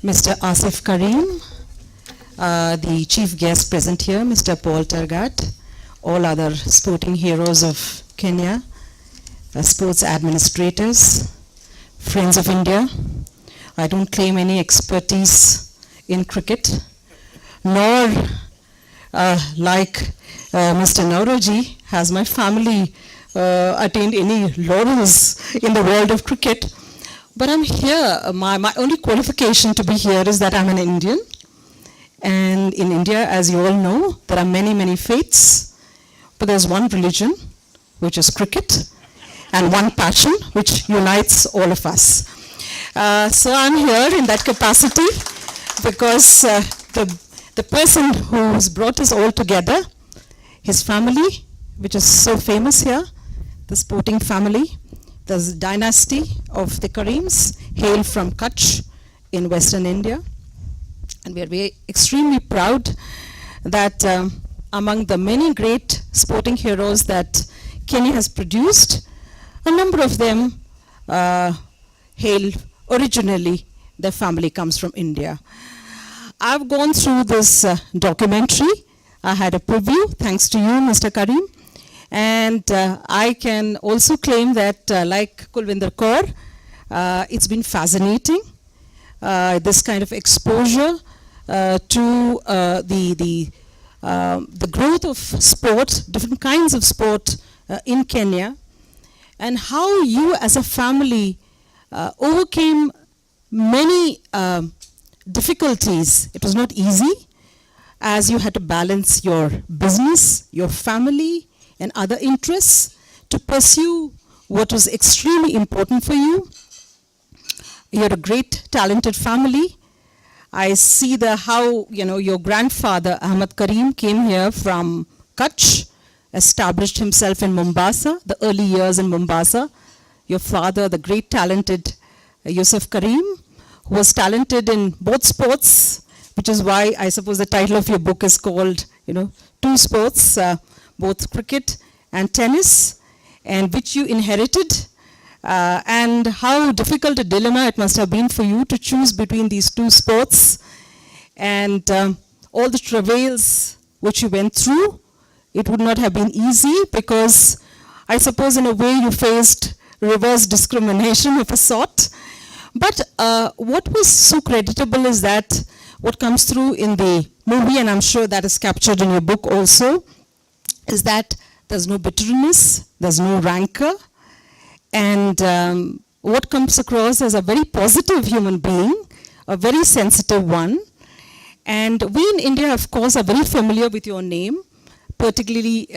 Mr. Asif Karim, the chief guest present here, Mr. Paul Tergat, all other sporting heroes of Kenya, sports administrators, friends of India. I don't claim any expertise in cricket, nor like Mr. Nauroji, has my family attained any laurels in the world of cricket. But I'm here, my only qualification to be here is that I'm an Indian. And in India, as you all know, there are many, many faiths. But there's one religion, which is cricket, and one passion, which unites all of us. So I'm here in that capacity because the person who's brought us all together, his family, which is so famous here, the sporting family, the dynasty of the Karims, hail from Kutch in Western India. And we are extremely proud that among the many great sporting heroes that Kenya has produced, a number of them hail originally, their family comes from India. I've gone through this documentary. I had a preview, thanks to you, Mr. Karim. And I can also claim that, like Kulvinder Kaur, it's been fascinating, this kind of exposure to the growth of sport, different kinds of sport in Kenya, and how you as a family overcame many difficulties. It was not easy, as you had to balance your business, your family, and other interests to pursue what was extremely important for you. You're a great, talented family. I see how your grandfather, Ahmad Karim, came here from Kutch, established himself in Mombasa, the early years in Mombasa. Your father, the great, talented Yusuf Karim, who was talented in both sports, which is why I suppose the title of your book is called, Two Sports, both cricket and tennis, and which you inherited, and how difficult a dilemma it must have been for you to choose between these two sports, and all the travails which you went through. It would not have been easy because I suppose in a way you faced reverse discrimination of a sort. But what was so creditable is that what comes through in the movie, and I'm sure that is captured in your book also, is that there's no bitterness, there's no rancor, and what comes across as a very positive human being, a very sensitive one. And we in India, of course, are very familiar with your name, particularly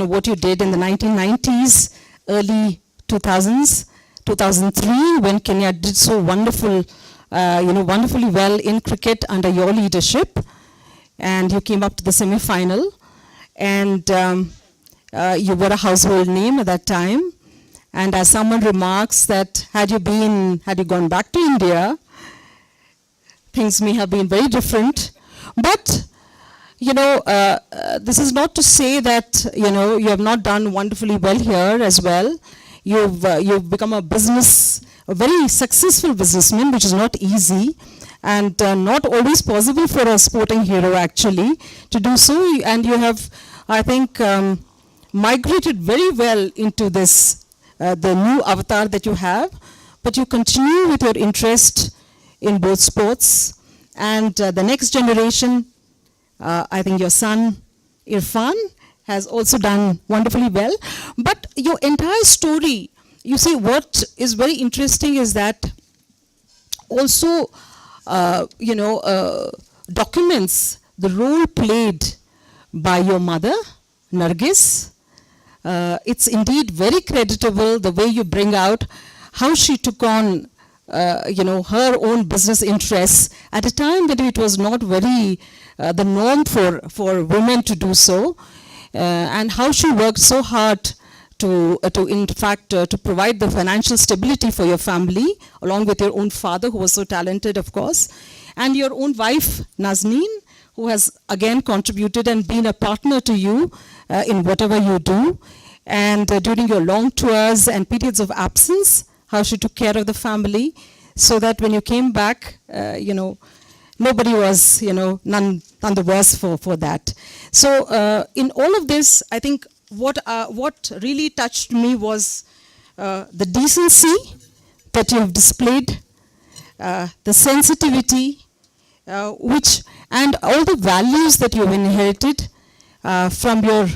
what you did in the 1990s, early 2000s, 2003, when Kenya did so wonderfully well in cricket under your leadership, and you came up to the semi-final. And you were a household name at that time. And as someone remarks that had you gone back to India, things may have been very different. But, this is not to say that, you have not done wonderfully well here as well. You've become a very successful businessman, which is not easy. And not always possible for a sporting hero, actually, to do so. And you have, I think, migrated very well into this, the new avatar that you have. But you continue with your interest in both sports. And the next generation, I think your son, Irfan, has also done wonderfully well. But your entire story, you see, what is very interesting is that also, documents the role played by your mother, Nargis. It's indeed very creditable the way you bring out how she took on, her own business interests at a time when it was not very the norm for women to do so, and how she worked so hard to provide the financial stability for your family, along with your own father, who was so talented, of course, and your own wife, Nazneen, who has again contributed and been a partner to you in whatever you do. And during your long tours and periods of absence, how she took care of the family, so that when you came back, nobody was, none the worse for that. So in all of this, I think what really touched me was the decency that you have displayed, the sensitivity, and all the values that you have inherited from your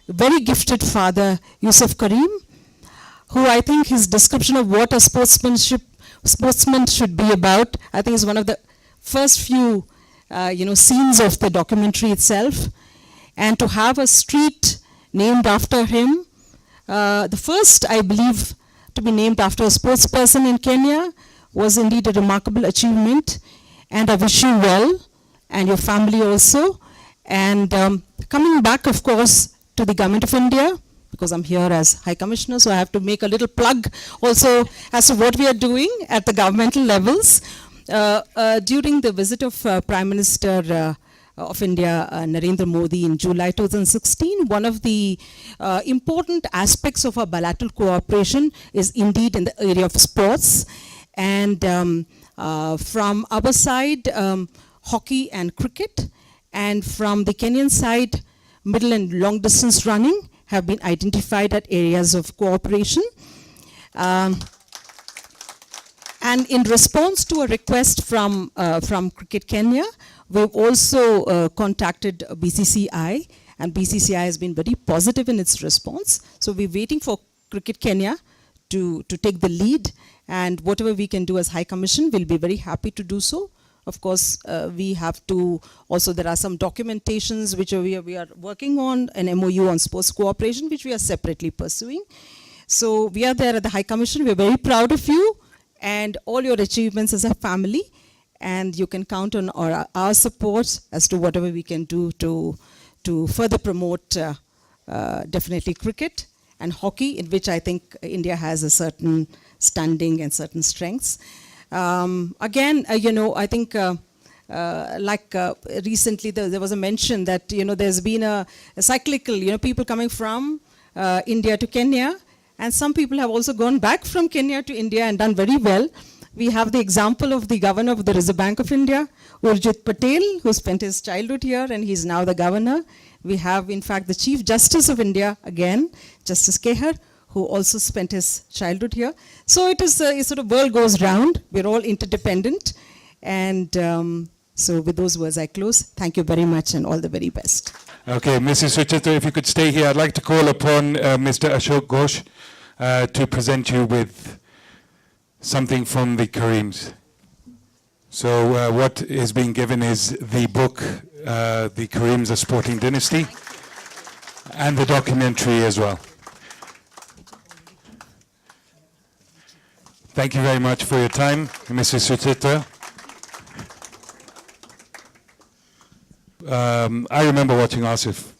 very gifted father, Yusuf Karim, who I think his description of what a sportsman should be about, I think is one of the first few scenes of the documentary itself. And to have a street named after him, the first, I believe, to be named after a sports person in Kenya, was indeed a remarkable achievement. And I wish you well, and your family also. And coming back, of course, to the Government of India, because I'm here as High Commissioner, so I have to make a little plug also as to what we are doing at the governmental levels. During the visit of Prime Minister of India, Narendra Modi, in July 2016, one of the important aspects of our bilateral cooperation is indeed in the area of sports. And from our side, hockey and cricket, and from the Kenyan side, middle and long distance running have been identified as areas of cooperation. And in response to a request from Cricket Kenya, we've also contacted BCCI, and BCCI has been very positive in its response. So we're waiting for Cricket Kenya to take the lead, and whatever we can do as High Commission, we'll be very happy to do so. Of course, we have to also, there are some documentations which we are working on, an MOU on sports cooperation, which we are separately pursuing. So we are there at the High Commission. We're very proud of you and all your achievements as a family. And you can count on our support as to whatever we can do to further promote definitely cricket and hockey, in which I think India has a certain standing and certain strengths. Again, I think recently there was a mention that, there's been a cyclical, people coming from India to Kenya, and some people have also gone back from Kenya to India and done very well. We have the example of the governor of the Reserve Bank of India, Urjit Patel, who spent his childhood here, and he's now the governor. We have, in fact, the Chief Justice of India, again, Justice Kehar, who also spent his childhood here. So it is a sort of world goes round. We're all interdependent. And so with those words, I close. Thank you very much and all the very best. Okay, Mrs. Suchitra, if you could stay here, I'd like to call upon Mr. Ashok Ghosh to present you with something from the Karims. So what is being given is the book, the Karims-A Sporting Dynasty, and the documentary as well. Thank you very much for your time, Mrs. Suchitra. I remember watching Asif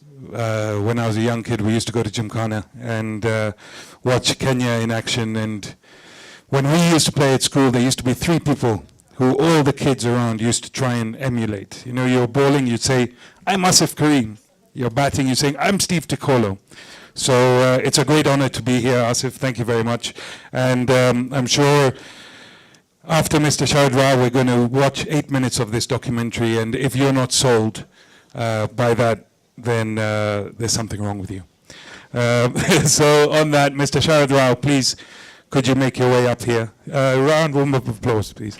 when I was a young kid. We used to go to Gymkhana and watch Kenya in action. And when we used to play at school, there used to be 3 people who all the kids around used to try and emulate. You're bowling, you'd say, I'm Asif Karim. You're batting, you're saying, I'm Steve Tikolo. So it's a great honor to be here, Asif. Thank you very much. And I'm sure after Mr. Sharad Rao, we're going to watch 8 minutes of this documentary. And if you're not sold by that, then there's something wrong with you. So on that, Mr. Sharad Rao, please, could you make your way up here? A round of applause, please.